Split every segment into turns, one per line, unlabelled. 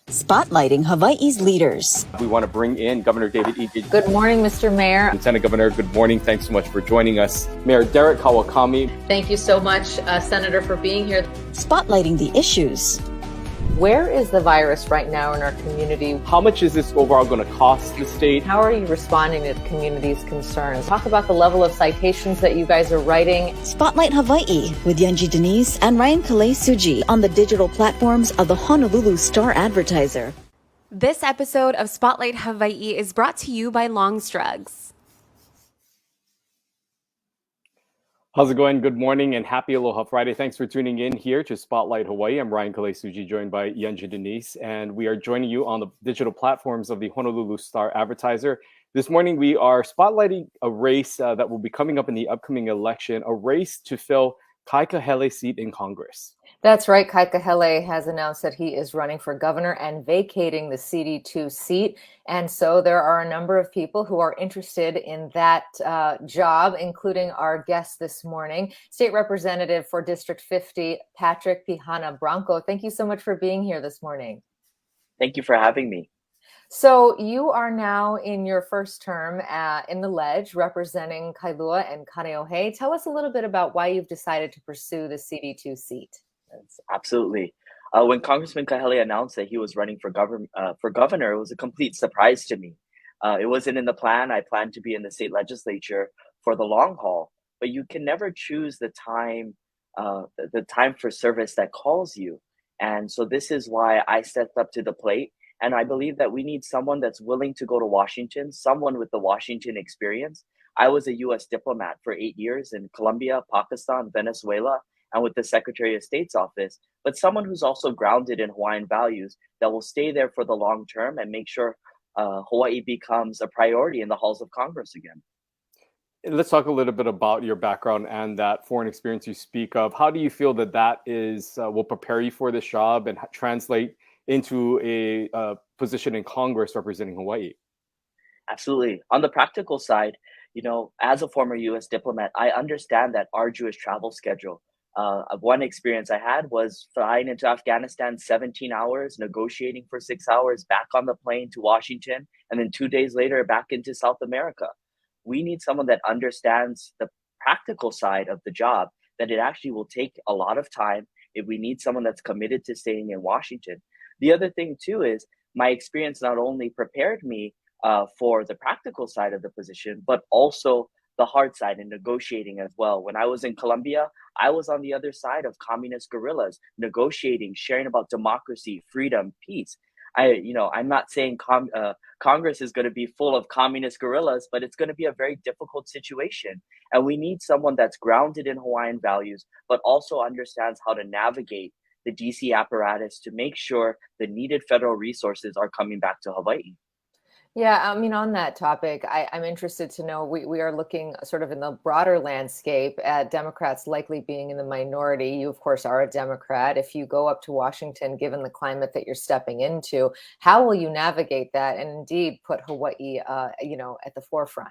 Spotlighting Hawaii's leaders.
We want to bring in Governor David E.
Good morning, Mr. Mayor.
Lieutenant Governor, good morning. Thanks so much for joining us. Mayor Derek Kawakami.
Thank you so much, Senator, for being here.
Spotlighting the issues.
Where is the virus right now in our community?
How much is this overall going to cost the state?
How are you responding to the community's concerns? Talk about the level of citations that you guys are writing.
Spotlight Hawaii with Yanji Denise and Ryan Kalei Suji on the digital platforms of the Honolulu Star-Advertiser.
This episode of Spotlight Hawaii is brought to you by Longstrugs.
How's it going? Good morning and happy Aloha Friday. Thanks for tuning in here to Spotlight Hawaii. I'm Ryan Kalei Suji, joined by Yanji Denise, and we are joining you on the digital platforms of the Honolulu Star-Advertiser. This morning, we are spotlighting a race that will be coming up in the upcoming election, a race to fill Kaikahele's seat in Congress.
That's right. Kaikahele has announced that he is running for governor and vacating the CD2 seat. And so there are a number of people who are interested in that job, including our guest this morning, State Representative for District 50, Patrick Pihana Branco. Thank you so much for being here this morning.
Thank you for having me.
So you are now in your first term in the Ledge, representing Kailua and Kaneohe. Tell us a little bit about why you've decided to pursue the CD2 seat.
Yes, absolutely. When Congressman Kahele announced that he was running for governor, it was a complete surprise to me. It wasn't in the plan. I planned to be in the state legislature for the long haul, but you can never choose the time for service that calls you. And so this is why I stepped up to the plate. And I believe that we need someone that's willing to go to Washington, someone with the Washington experience. I was a U.S. diplomat for 8 years in Colombia, Pakistan, Venezuela, and with the Secretary of State's office, but someone who's also grounded in Hawaiian values that will stay there for the long term and make sure Hawaii becomes a priority in the halls of Congress again.
Let's talk a little bit about your background and that foreign experience you speak of. How do you feel that will prepare you for this job and translate into a position in Congress representing Hawaii?
Absolutely. On the practical side, as a former U.S. diplomat, I understand that arduous travel schedule. One experience I had was flying into Afghanistan 17 hours, negotiating for 6 hours, back on the plane to Washington, and then 2 days later back into South America. We need someone that understands the practical side of the job, that it actually will take a lot of time. If we need someone that's committed to staying in Washington. The other thing, too, is my experience not only prepared me for the practical side of the position, but also the hard side in negotiating as well. When I was in Colombia, I was on the other side of communist guerrillas, negotiating, sharing about democracy, freedom, peace. I'm not saying Congress is going to be full of communist guerrillas, but it's going to be a very difficult situation. And we need someone that's grounded in Hawaiian values, but also understands how to navigate the DC apparatus to make sure the needed federal resources are coming back to Hawaii.
Yeah, on that topic, I'm interested to know, we are looking sort of in the broader landscape at Democrats likely being in the minority. You, of course, are a Democrat. If you go up to Washington, given the climate that you're stepping into, how will you navigate that and indeed put Hawaii, at the forefront?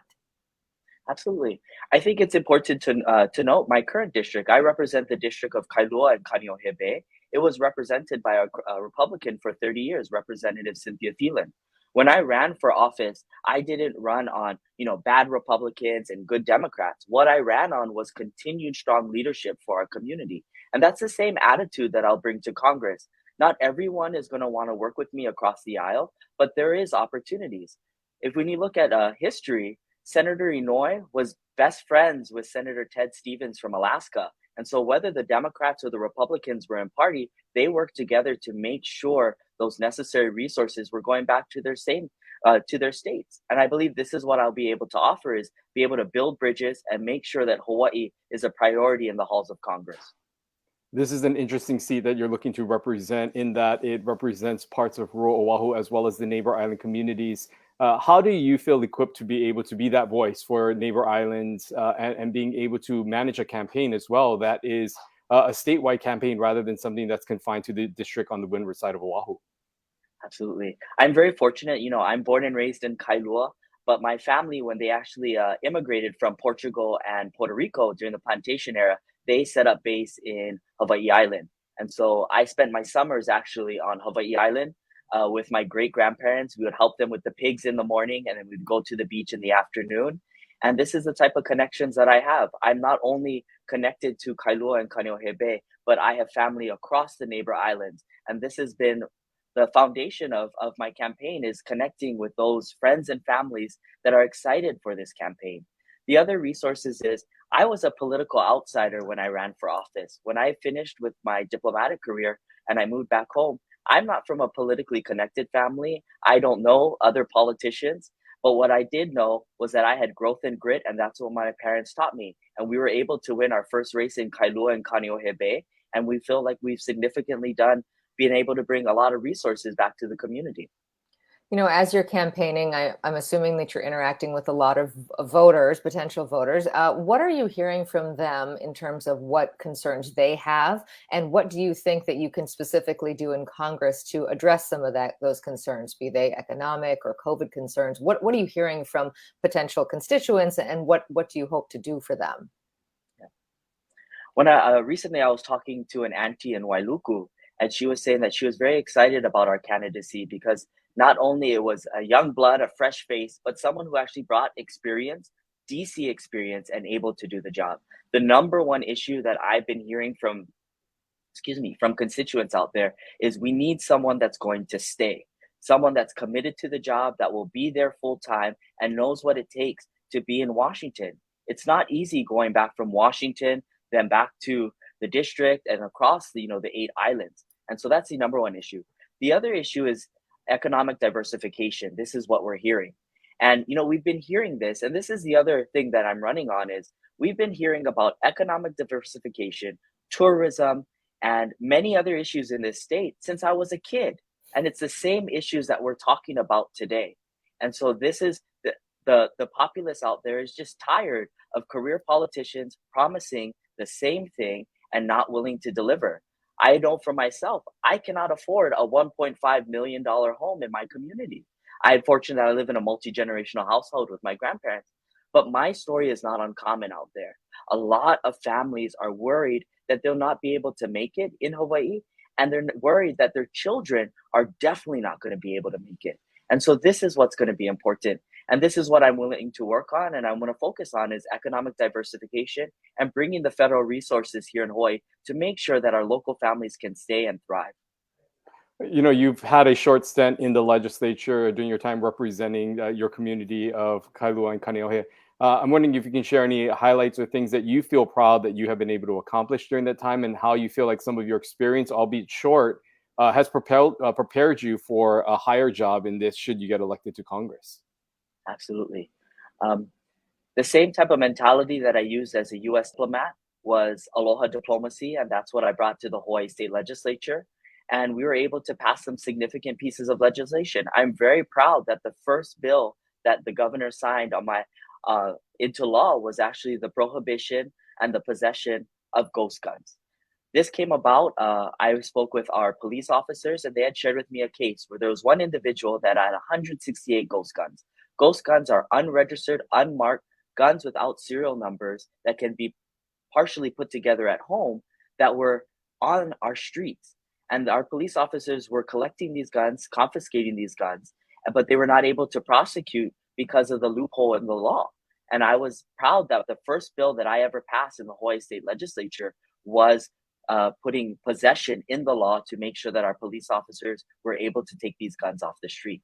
Absolutely. I think it's important to note my current district. I represent the district of Kailua and Kaneohe Bay. It was represented by a Republican for 30 years, Representative Cynthia Thielen. When I ran for office, I didn't run on, bad Republicans and good Democrats. What I ran on was continued strong leadership for our community. And that's the same attitude that I'll bring to Congress. Not everyone is going to want to work with me across the aisle, but there is opportunities. If when you look at history, Senator Inouye was best friends with Senator Ted Stevens from Alaska. And so whether the Democrats or the Republicans were in party, they worked together to make sure those necessary resources were going back to their states. And I believe this is what I'll be able to offer, is be able to build bridges and make sure that Hawaii is a priority in the halls of Congress.
This is an interesting seat that you're looking to represent, in that it represents parts of rural Oahu as well as the neighbor island communities. How do you feel equipped to be able to be that voice for neighbor islands and being able to manage a campaign as well that is a statewide campaign rather than something that's confined to the district on the windward side of Oahu?
Absolutely. I'm very fortunate. I'm born and raised in Kailua, but my family, when they actually immigrated from Portugal and Puerto Rico during the plantation era, they set up base in Hawaii Island. And so I spent my summers actually on Hawaii Island. with my great grandparents. We would help them with the pigs in the morning, and then we'd go to the beach in the afternoon. And this is the type of connections that I have. I'm not only connected to Kailua and Kaneohe Bay, but I have family across the neighbor islands. And this has been the foundation of my campaign, is connecting with those friends and families that are excited for this campaign. The other resources is I was a political outsider when I ran for office. When I finished with my diplomatic career and I moved back home, I'm not from a politically connected family. I don't know other politicians. But what I did know was that I had growth and grit, and that's what my parents taught me. And we were able to win our first race in Kailua and Kaneohe Bay. And we feel like we've significantly done being able to bring a lot of resources back to the community.
You know, as you're campaigning, I'm assuming that you're interacting with a lot of voters, potential voters. What are you hearing from them in terms of what concerns they have? And what do you think that you can specifically do in Congress to address some of those concerns, be they economic or COVID concerns? What are you hearing from potential constituents, and what do you hope to do for them?
When recently I was talking to an auntie in Wailuku, and she was saying that she was very excited about our candidacy because not only it was a young blood, a fresh face, but someone who actually brought experience, DC experience, and able to do the job. The number one issue that I've been hearing from constituents out there is we need someone that's going to stay, someone that's committed to the job, that will be there full time and knows what it takes to be in Washington. It's not easy going back from Washington, then back to the district and across the 8 islands. And so that's the number one issue. The other issue is economic diversification. This is what we're hearing. And, we've been hearing this, and this is the other thing that I'm running on, is we've been hearing about economic diversification, tourism, and many other issues in this state since I was a kid. And it's the same issues that we're talking about today. And so this is the populace out there is just tired of career politicians promising the same thing and not willing to deliver. I know for myself, I cannot afford a $1.5 million home in my community. I'm fortunate that I live in a multi-generational household with my grandparents, but my story is not uncommon out there. A lot of families are worried that they'll not be able to make it in Hawaii, and they're worried that their children are definitely not going to be able to make it. And so this is what's going to be important. And this is what I'm willing to work on, and I want to focus on, is economic diversification and bringing the federal resources here in Hawaii to make sure that our local families can stay and thrive.
You've had a short stint in the legislature during your time representing your community of Kailua and Kaneohe. I'm wondering if you can share any highlights or things that you feel proud that you have been able to accomplish during that time, and how you feel like some of your experience, albeit short, has prepared you for a higher job in this should you get elected to Congress.
Absolutely. The same type of mentality that I used as a U.S. diplomat was aloha diplomacy, and that's what I brought to the Hawaii State Legislature. And we were able to pass some significant pieces of legislation. I'm very proud that the first bill that the governor signed on into law was actually the prohibition and the possession of ghost guns. This came about, I spoke with our police officers, and they had shared with me a case where there was one individual that had 168 ghost guns. Ghost guns are unregistered, unmarked guns without serial numbers that can be partially put together at home that were on our streets. And our police officers were collecting these guns, confiscating these guns, but they were not able to prosecute because of the loophole in the law. And I was proud that the first bill that I ever passed in the Hawaii State Legislature was putting possession in the law to make sure that our police officers were able to take these guns off the street.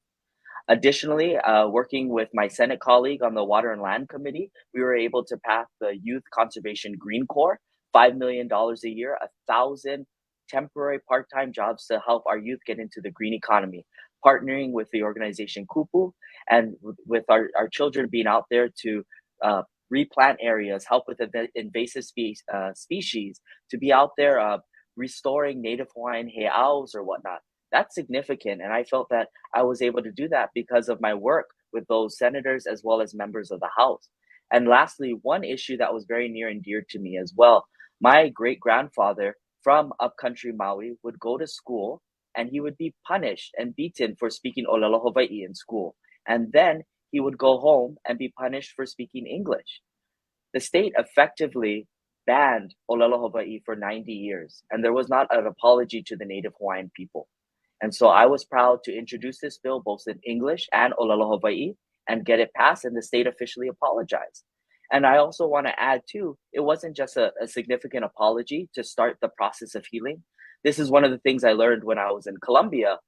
Additionally, working with my Senate colleague on the Water and Land Committee, we were able to pass the Youth Conservation Green Corps, $5 million a year, 1,000 temporary part-time jobs to help our youth get into the green economy, partnering with the organization Kupu, and with our children being out there to replant areas, help with invasive species, to be out there restoring native Hawaiian heiaus or whatnot. That's significant. And I felt that I was able to do that because of my work with those senators as well as members of the House. And lastly, one issue that was very near and dear to me as well, my great-grandfather from upcountry Maui would go to school, and he would be punished and beaten for speaking Olelo Hawaii in school. And then he would go home and be punished for speaking English. The state effectively banned Olelo Hawaii for 90 years, and there was not an apology to the native Hawaiian people. And so I was proud to introduce this bill both in English and Olelo Hawaii and get it passed, and the state officially apologized. And I also want to add too, it wasn't just a significant apology to start the process of healing. This is one of the things I learned when I was in Colombia,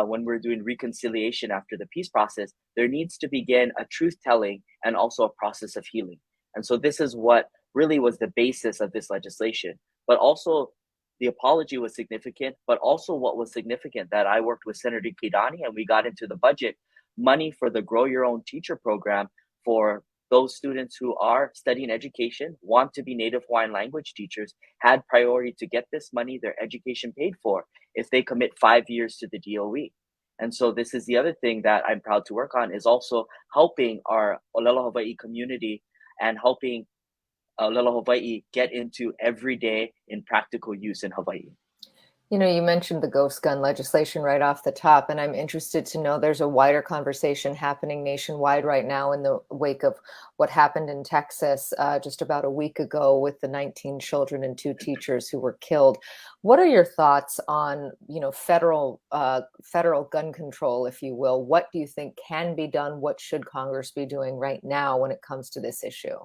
when we're doing reconciliation after the peace process. There needs to begin a truth telling and also a process of healing. And so this is what really was the basis of this legislation. But also the apology was significant, but also what was significant that I worked with Senator Kidani and we got into the budget money for the Grow Your Own Teacher program for those students who are studying education, want to be native Hawaiian language teachers, had priority to get this money, their education paid for, if they commit 5 years to the DOE. And so this is the other thing that I'm proud to work on, is also helping our Olelo Hawaii community and helping Olelo Hawaii get into everyday in practical use in Hawaii.
You know, you mentioned the ghost gun legislation right off the top, and I'm interested to know there's a wider conversation happening nationwide right now in the wake of what happened in Texas just about a week ago with the 19 children and 2 teachers who were killed. What are your thoughts on, you know, federal gun control, if you will? What do you think can be done? What should Congress be doing right now when it comes to this issue?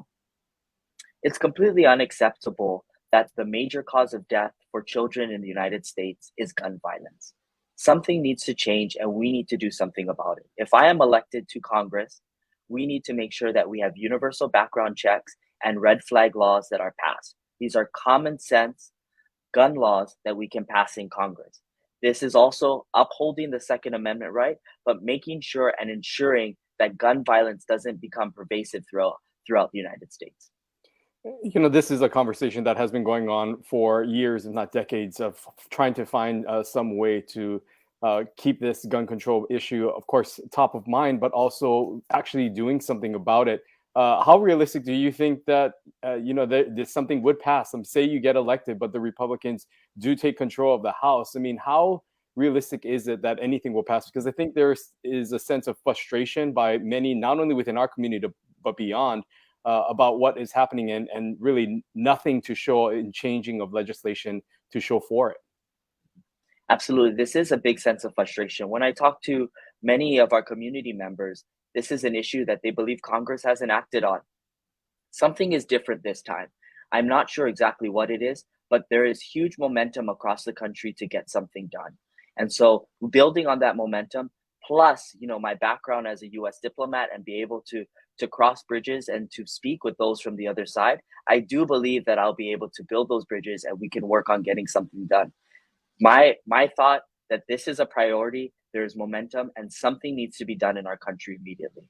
It's completely unacceptable that the major cause of death for children in the United States is gun violence. Something needs to change and we need to do something about it. If I am elected to Congress, we need to make sure that we have universal background checks and red flag laws that are passed. These are common sense gun laws that we can pass in Congress. This is also upholding the Second Amendment right, but making sure and ensuring that gun violence doesn't become pervasive throughout the United States.
You know, this is a conversation that has been going on for years, if not decades, of trying to find some way to keep this gun control issue, of course, top of mind, but also actually doing something about it. How realistic do you think that, this something would pass? Say you get elected, but the Republicans do take control of the House. I mean, how realistic is it that anything will pass? Because I think there is a sense of frustration by many, not only within our community, but beyond, about what is happening and really nothing to show in changing of legislation to show for it.
Absolutely. This is a big sense of frustration. When I talk to many of our community members, this is an issue that they believe Congress hasn't acted on. Something is different this time. I'm not sure exactly what it is, but there is huge momentum across the country to get something done. And so building on that momentum, plus, my background as a US diplomat and be able to cross bridges and to speak with those from the other side, I do believe that I'll be able to build those bridges and we can work on getting something done. My thought that this is a priority, there's momentum, and something needs to be done in our country immediately.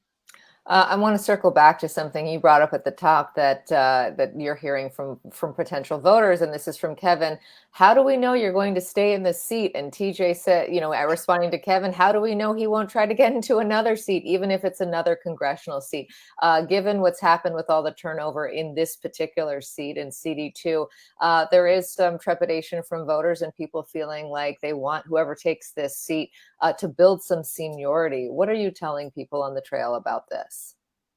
I want to circle back to something you brought up at the top that you're hearing from potential voters, and this is from Kevin. How do we know you're going to stay in this seat? And TJ said, responding to Kevin, how do we know he won't try to get into another seat, even if it's another congressional seat? Given what's happened with all the turnover in this particular seat in CD2, there is some trepidation from voters and people feeling like they want whoever takes this seat to build some seniority. What are you telling people on the trail about this?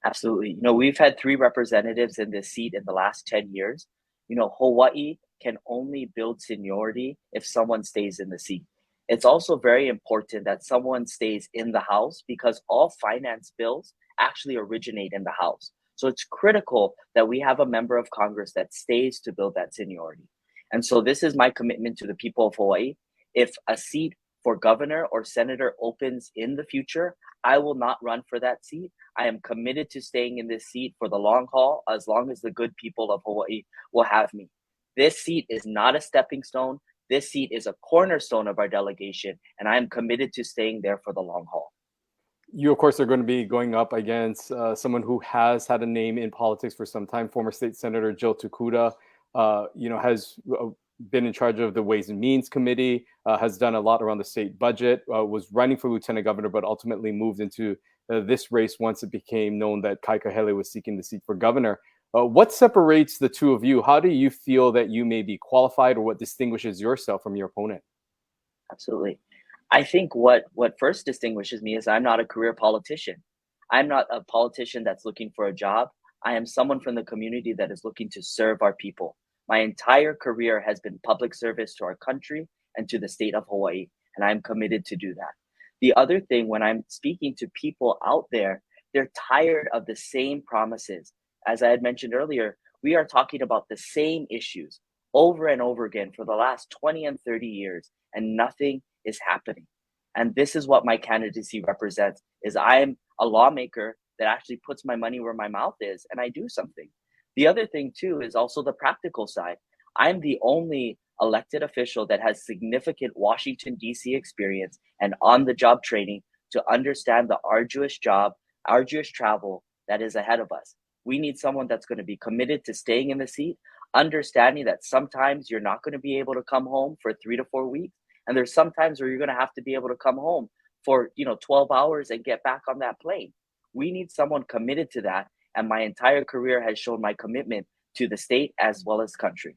Absolutely. We've had 3 representatives in this seat in the last 10 years. Hawaii can only build seniority if someone stays in the seat. It's also very important that someone stays in the House because all finance bills actually originate in the House. So it's critical that we have a member of Congress that stays to build that seniority. And so this is my commitment to the people of Hawaii. If a seat for governor or senator opens in the future, I will not run for that seat. I am committed to staying in this seat for the long haul, as long as the good people of Hawaii will have me. This seat is not a stepping stone. This seat is a cornerstone of our delegation, and I am committed to staying there for the long haul.
You, of course, are going to be going up against someone who has had a name in politics for some time. Former State Senator Jill Tukuda, has been in charge of the Ways and Means Committee, has done a lot around the state budget, was running for lieutenant governor, but ultimately moved into this race once it became known that Kai Kahele was seeking the seat for governor. What separates the two of you? How do you feel that you may be qualified, or what distinguishes yourself from your opponent?
Absolutely. I think what first distinguishes me is I'm not a career politician. I'm not a politician that's looking for a job. I am someone from the community that is looking to serve our people. My entire career has been public service to our country and to the state of Hawaii. and I'm committed to do that. The other thing, when I'm speaking to people out there, they're tired of the same promises. As I had mentioned earlier, we are talking about the same issues over and over again for the last 20 and 30 years, and nothing is happening. And this is what my candidacy represents, is I am a lawmaker that actually puts my money where my mouth is, and I do something. The other thing too is also the practical side. I'm the only elected official that has significant Washington, D.C. experience and on-the-job training to understand the arduous travel that is ahead of us. We need someone that's going to be committed to staying in the seat, understanding that sometimes you're not going to be able to come home for 3 to 4 weeks. And there's sometimes where you're going to have to be able to come home for 12 hours and get back on that plane. We need someone committed to that. And my entire career has shown my commitment to the state as well as country.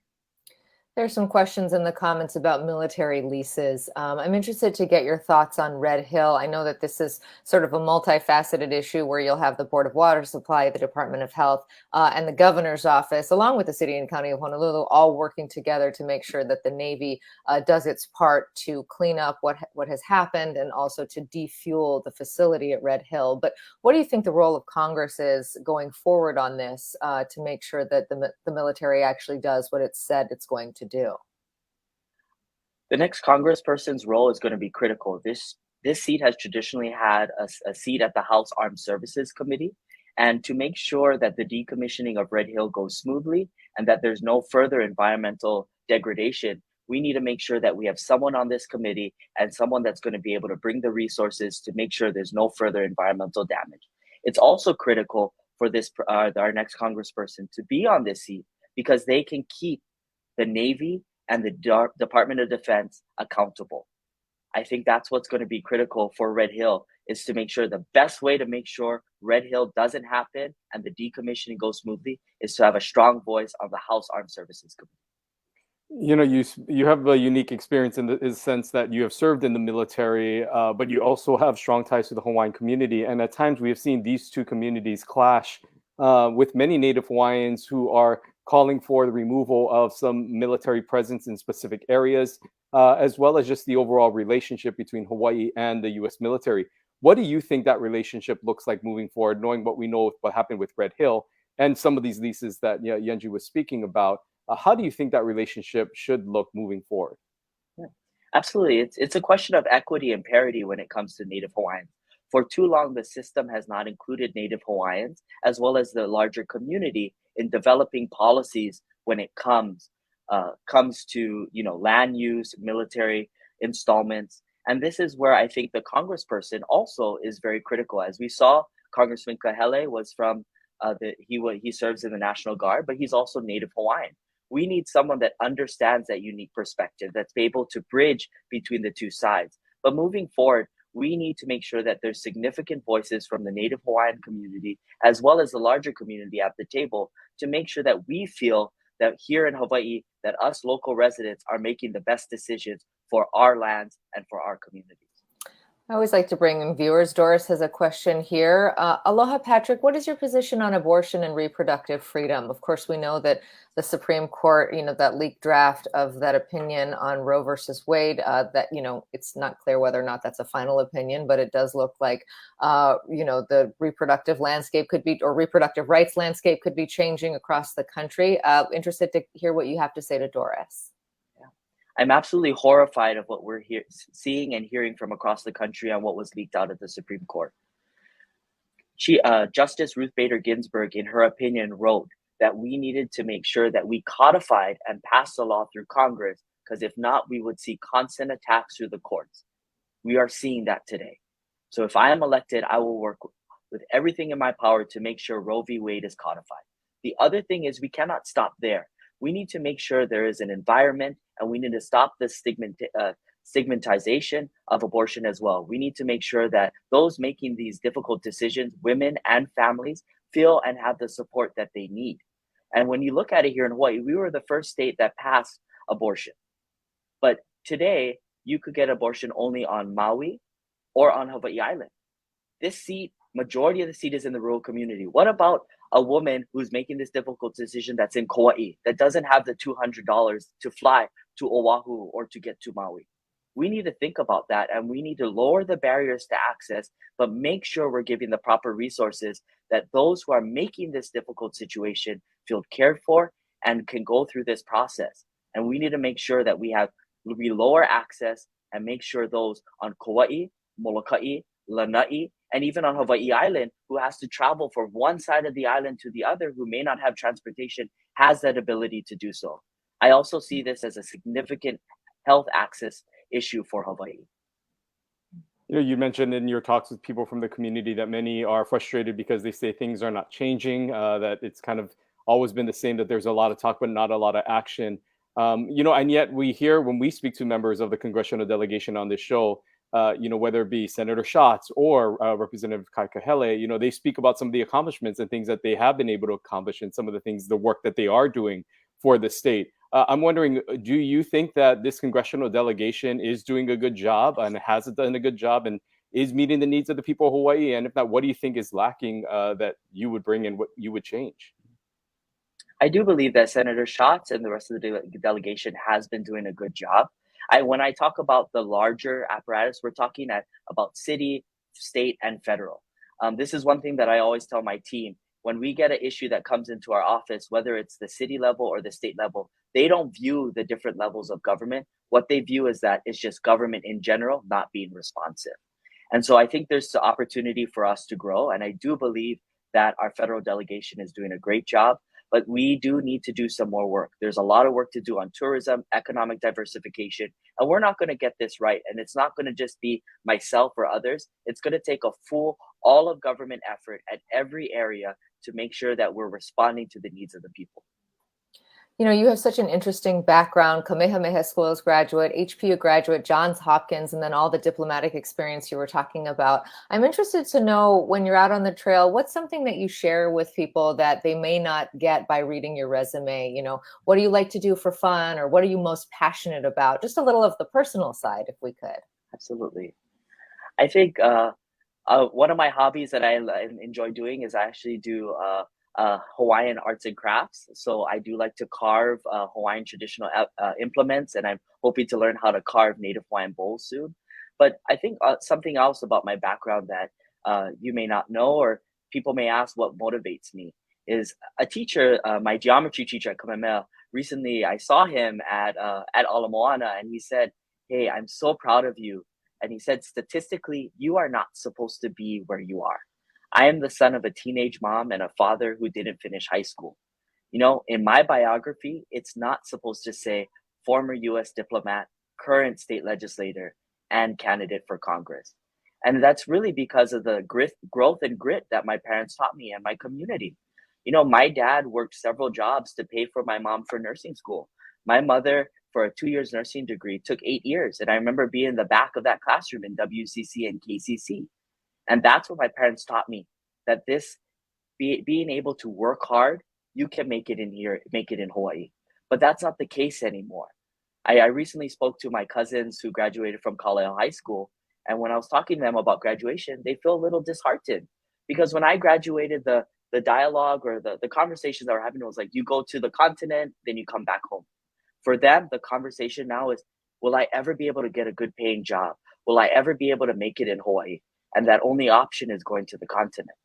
There's some questions in the comments about military leases. I'm interested to get your thoughts on Red Hill. I know that this is sort of a multifaceted issue where you'll have the Board of Water Supply, the Department of Health, and the governor's office, along with the city and county of Honolulu, all working together to make sure that the Navy does its part to clean up what has happened and also to defuel the facility at Red Hill. But what do you think the role of Congress is going forward on this to make sure that the military actually does what it said it's going to do?
The next congressperson's role is going to be critical. This seat has traditionally had a seat at the House Armed Services Committee, and to make sure that the decommissioning of Red Hill goes smoothly and that there's no further environmental degradation, we need to make sure that we have someone on this committee and someone that's going to be able to bring the resources to make sure there's no further environmental damage. It's also critical for our next congressperson to be on this seat because they can keep the Navy and the Department of Defense accountable. I think that's what's going to be critical for Red Hill, is to make sure the best way to make sure Red Hill doesn't happen and the decommissioning goes smoothly is to have a strong voice on the House Armed Services Committee.
You have a unique experience in the sense that you have served in the military, but you also have strong ties to the Hawaiian community. And at times we have seen these two communities clash with many Native Hawaiians who are calling for the removal of some military presence in specific areas, as well as just the overall relationship between Hawaii and the U.S. military. What do you think that relationship looks like moving forward, knowing what we know what happened with Red Hill and some of these leases that Yanji was speaking about? How do you think that relationship should look moving forward?
Yeah, absolutely. It's a question of equity and parity when it comes to Native Hawaiians. For too long, the system has not included Native Hawaiians as well as the larger community in developing policies when it comes to land use, military installments. And this is where I think the congressperson also is very critical. As we saw, Congressman Kahele was from he serves in the National Guard, but he's also Native Hawaiian. We need someone that understands that unique perspective, that's able to bridge between the two sides. But moving forward, we need to make sure that there's significant voices from the Native Hawaiian community, as well as the larger community at the table, to make sure that we feel that here in Hawaii, that us local residents are making the best decisions for our lands and for our communities.
I always like to bring in viewers. Doris has a question here. Aloha, Patrick. What is your position on abortion and reproductive freedom? Of course, we know that the Supreme Court, that leaked draft of that opinion on Roe versus Wade, that, it's not clear whether or not that's a final opinion, but it does look like, the reproductive landscape could be, or reproductive rights landscape could be changing across the country. Interested to hear what you have to say to Doris.
I'm absolutely horrified of what we're seeing and hearing from across the country on what was leaked out of the Supreme Court. Justice Ruth Bader Ginsburg, in her opinion, wrote that we needed to make sure that we codified and passed the law through Congress, because if not, we would see constant attacks through the courts. We are seeing that today. So if I am elected, I will work with everything in my power to make sure Roe v. Wade is codified. The other thing is we cannot stop there. We need to make sure there is an environment, and we need to stop the stigmatization of abortion as well. We need to make sure that those making these difficult decisions, women and families, feel and have the support that they need. And when you look at it here in Hawaii, we were the first state that passed abortion. But today, you could get abortion only on Maui or on Hawaii Island. This seat, majority of the seat is in the rural community. What about a woman who's making this difficult decision that's in Kauai, that doesn't have the $200 to fly to Oahu or to get to Maui? we need to think about that, and we need to lower the barriers to access, but make sure we're giving the proper resources that those who are making this difficult situation feel cared for and can go through this process. And we need to make sure that we lower access and make sure those on Kauai, Molokai, Lanai, and even on Hawaii Island, who has to travel from one side of the island to the other, who may not have transportation, has that ability to do so. I also see this as a significant health access issue for Hawaii.
You know, you mentioned in your talks with people from the community that many are frustrated because they say things are not changing, that it's kind of always been the same, that there's a lot of talk but not a lot of action. You know, and yet we hear when we speak to members of the congressional delegation on this show, you know, whether it be Senator Schatz or Representative Kaikahele, you know, they speak about some of the accomplishments and things that they have been able to accomplish and some of the things, the work that they are doing for the state. I'm wondering, do you think that this congressional delegation is doing a good job and has done a good job and is meeting the needs of the people of Hawaii? And if not, what do you think is lacking that you would bring in, what you would change?
I do believe that Senator Schatz and the rest of the delegation has been doing a good job. When I talk about the larger apparatus, we're talking about city, state, and federal. This is one thing that I always tell my team. When we get an issue that comes into our office, whether it's the city level or the state level, they don't view the different levels of government. What they view is that it's just government in general not being responsive. And so I think there's the opportunity for us to grow. And I do believe that our federal delegation is doing a great job, but we do need to do some more work. There's a lot of work to do on tourism, economic diversification, and we're not going to get this right. And it's not going to just be myself or others. It's going to take a full, all of government effort at every area to make sure that we're responding to the needs of the people.
You know, you have such an interesting background, Kamehameha Schools graduate, HPU graduate, Johns Hopkins, and then all the diplomatic experience you were talking about. I'm interested to know, when you're out on the trail, what's something that you share with people that they may not get by reading your resume? You know, what do you like to do for fun, or what are you most passionate about? Just a little of the personal side, if we could.
Absolutely. I think one of my hobbies that I enjoy doing is I actually do Hawaiian arts and crafts. So I do like to carve Hawaiian traditional implements, and I'm hoping to learn how to carve Native Hawaiian bowls soon. But I think something else about my background that you may not know, or people may ask what motivates me, is a teacher, my geometry teacher at Kamehameha. Recently, I saw him at Ala Moana, and he said, "Hey, I'm so proud of you." And he said, "Statistically, you are not supposed to be where you are. I am the son of a teenage mom and a father who didn't finish high school. You know, in my biography, it's not supposed to say former US diplomat, current state legislator, and candidate for Congress." And that's really because of the growth and grit that my parents taught me and my community. You know, my dad worked several jobs to pay for my mom for nursing school. My mother, for a 2 years nursing degree, took 8 years. And I remember being in the back of that classroom in WCC and KCC. And that's what my parents taught me, that being able to work hard, you can make it in here, make it in Hawaii. But that's not the case anymore. I recently spoke to my cousins who graduated from Kaleo High School. And when I was talking to them about graduation, they feel a little disheartened. Because when I graduated, the dialogue or the conversations that we're having was like, you go to the continent, then you come back home. For them, the conversation now is, will I ever be able to get a good paying job? Will I ever be able to make it in Hawaii? And that only option is going to the continent.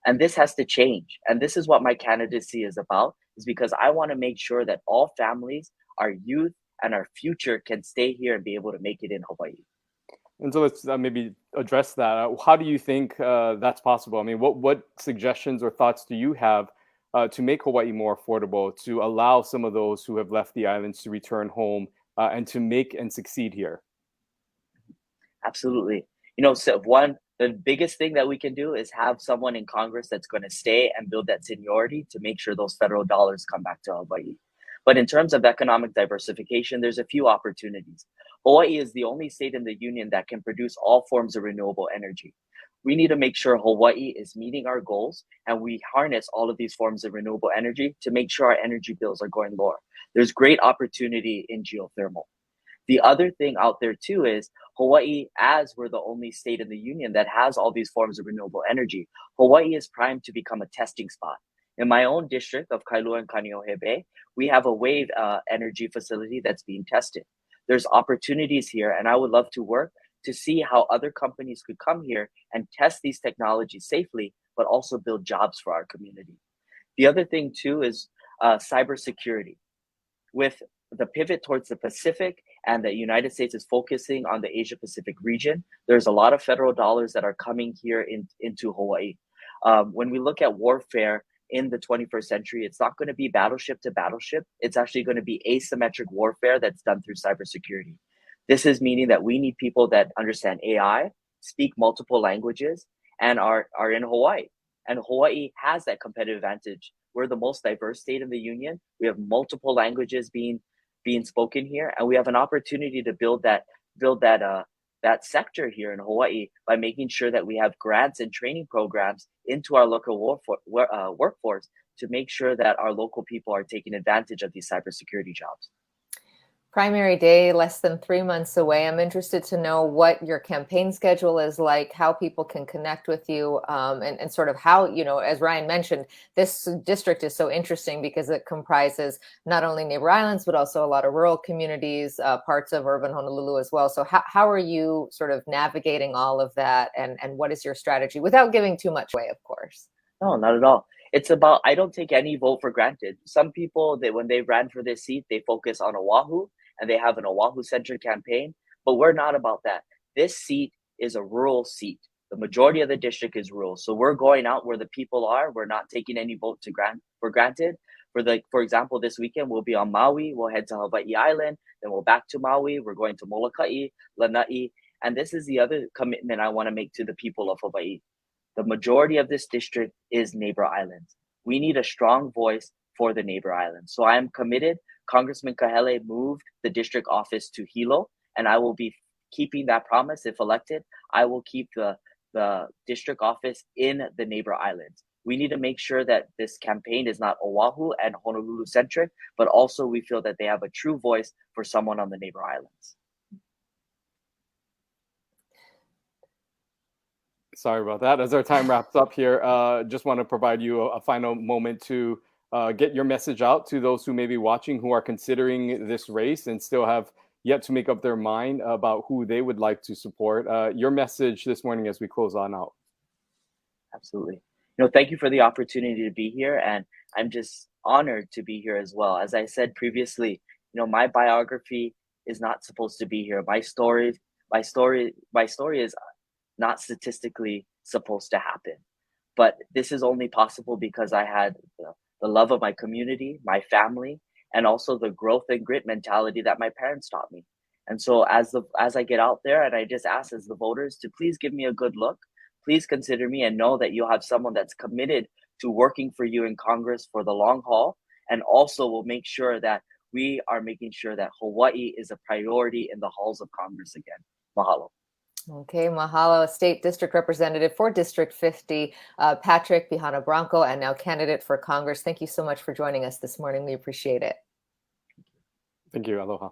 And this has to change. And this is what my candidacy is about, is because I want to make sure that all families, our youth, and our future can stay here and be able to make it in Hawaii.
And so let's maybe address that. How do you think that's possible? I mean, what suggestions or thoughts do you have to make Hawaii more affordable, to allow some of those who have left the islands to return home and to make and succeed here?
Absolutely. You know, so the biggest thing that we can do is have someone in Congress that's going to stay and build that seniority to make sure those federal dollars come back to Hawaii. But in terms of economic diversification, there's a few opportunities. Hawaii is the only state in the union that can produce all forms of renewable energy. We need to make sure Hawaii is meeting our goals and we harness all of these forms of renewable energy to make sure our energy bills are going lower. There's great opportunity in geothermal. The other thing out there too is Hawaii, as we're the only state in the union that has all these forms of renewable energy, Hawaii is primed to become a testing spot. In my own district of Kailua and Kaneohe Bay, we have a wave energy facility that's being tested. There's opportunities here, and I would love to work to see how other companies could come here and test these technologies safely, but also build jobs for our community. The other thing too is cybersecurity. With the pivot towards the Pacific and the United States is focusing on the Asia Pacific region, there's a lot of federal dollars that are coming here into Hawaii. When we look at warfare in the 21st century, it's not going to be battleship to battleship. It's actually going to be asymmetric warfare that's done through cybersecurity. This is meaning that we need people that understand AI, speak multiple languages, and are in Hawaii. And Hawaii has that competitive advantage. We're the most diverse state in the union. We have multiple languages being spoken here, and we have an opportunity to build that sector here in Hawaii by making sure that we have grants and training programs into our local workforce to make sure that our local people are taking advantage of these cybersecurity jobs.
Primary day, less than 3 months away. I'm interested to know what your campaign schedule is like, how people can connect with you, and sort of how, as Ryan mentioned, this district is so interesting because it comprises not only neighbor islands, but also a lot of rural communities, parts of urban Honolulu as well. So how are you sort of navigating all of that, and what is your strategy without giving too much away, of course?
No, not at all. It's about, I don't take any vote for granted. Some people, when they ran for this seat, they focus on Oahu and they have an Oahu-centered campaign, but we're not about that. This seat is a rural seat. The majority of the district is rural. So we're going out where the people are. We're not taking any vote for granted. For example, this weekend, we'll be on Maui. We'll head to Hawaii Island. Then we'll back to Maui. We're going to Molokai, Lanai. And this is the other commitment I want to make to the people of Hawaii. The majority of this district is neighbor islands. We need a strong voice for the neighbor islands. So I am committed. Congressman Kahele moved the district office to Hilo, and I will be keeping that promise. If elected, I will keep the district office in the neighbor islands. We need to make sure that this campaign is not Oahu and Honolulu centric, but also we feel that they have a true voice for someone on the neighbor islands.
Sorry about that. As our time wraps up here, just want to provide you a final moment to get your message out to those who may be watching who are considering this race and still have yet to make up their mind about who they would like to support. Your message this morning as we close on out.
Absolutely. Thank you for the opportunity to be here, and I'm just honored to be here as well. As I said previously, my biography is not supposed to be here. My story is not statistically supposed to happen, but this is only possible because I had the love of my community, my family, and also the growth and grit mentality that my parents taught me. And so as I get out there, and I just ask as the voters to please give me a good look, please consider me, and know that you'll have someone that's committed to working for you in Congress for the long haul, and also will make sure that we are making sure that Hawaii is a priority in the halls of Congress again. Mahalo.
Okay, mahalo. State District Representative for District 50, Patrick Pihana Branco, and now candidate for Congress. Thank you so much for joining us this morning. We appreciate it.
Thank you. Aloha.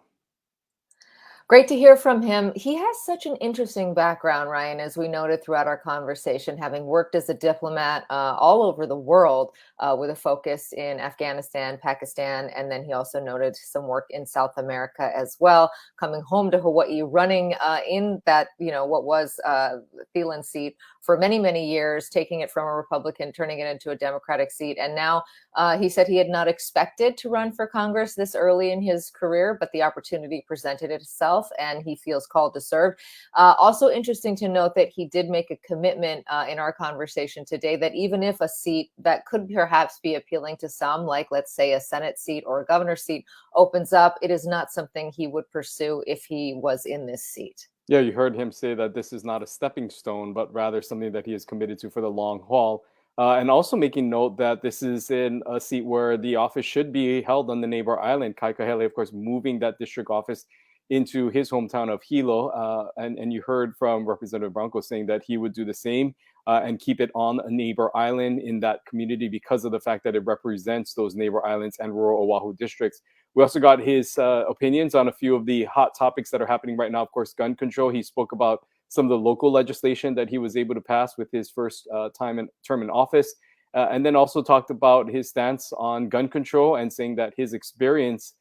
Great to hear from him. He has such an interesting background, Ryan, as we noted throughout our conversation, having worked as a diplomat all over the world with a focus in Afghanistan, Pakistan, and then he also noted some work in South America as well, coming home to Hawaii, running in that, what was Thielen's seat for many, many years, taking it from a Republican, turning it into a Democratic seat. And now he said he had not expected to run for Congress this early in his career, but the opportunity presented itself and he feels called to serve. Also interesting to note that he did make a commitment in our conversation today that even if a seat that could perhaps be appealing to some, like let's say a Senate seat or a governor's seat opens up, it is not something he would pursue if he was in this seat.
Yeah, you heard him say that this is not a stepping stone, but rather something that he is committed to for the long haul. And also making note that this is in a seat where the office should be held on the neighbor island. Kai Kahele, of course, moving that district office into his hometown of Hilo. And you heard from Representative Branco saying that he would do the same and keep it on a neighbor island in that community because of the fact that it represents those neighbor islands and rural Oahu districts. We also got his opinions on a few of the hot topics that are happening right now. Of course, gun control. He spoke about some of the local legislation that he was able to pass with his first term in office. And then also talked about his stance on gun control and saying that his experience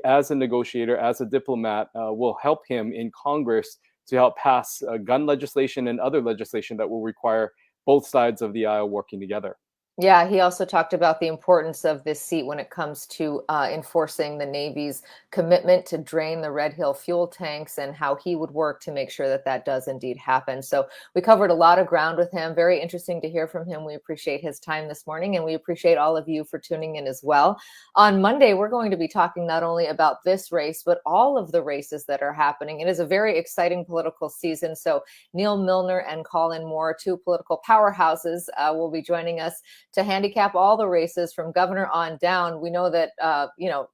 as a negotiator, as a diplomat, will help him in Congress to help pass gun legislation and other legislation that will require both sides of the aisle working together.
Yeah, he also talked about the importance of this seat when it comes to enforcing the Navy's commitment to drain the Red Hill fuel tanks and how he would work to make sure that that does indeed happen. So we covered a lot of ground with him. Very interesting to hear from him. We appreciate his time this morning, and we appreciate all of you for tuning in as well. On Monday, we're going to be talking not only about this race, but all of the races that are happening. It is a very exciting political season. So Neil Milner and Colin Moore, two political powerhouses, will be joining us to handicap all the races from governor on down. We know that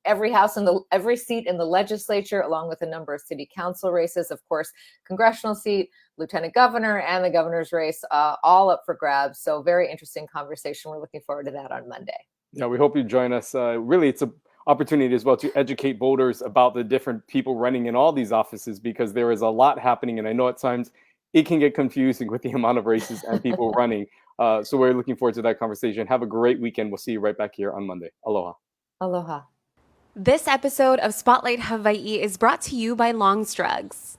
every seat in the legislature, along with a number of city council races, of course, congressional seat, lieutenant governor, and the governor's race, all up for grabs. So very interesting conversation. We're looking forward to that on Monday.
Yeah, we hope you join us. Really, it's an opportunity as well to educate voters about the different people running in all these offices, because there is a lot happening, and I know at times it can get confusing with the amount of races and people running. So we're looking forward to that conversation. Have a great weekend. We'll see you right back here on Monday. Aloha.
Aloha.
This episode of Spotlight Hawaii is brought to you by Long's Drugs.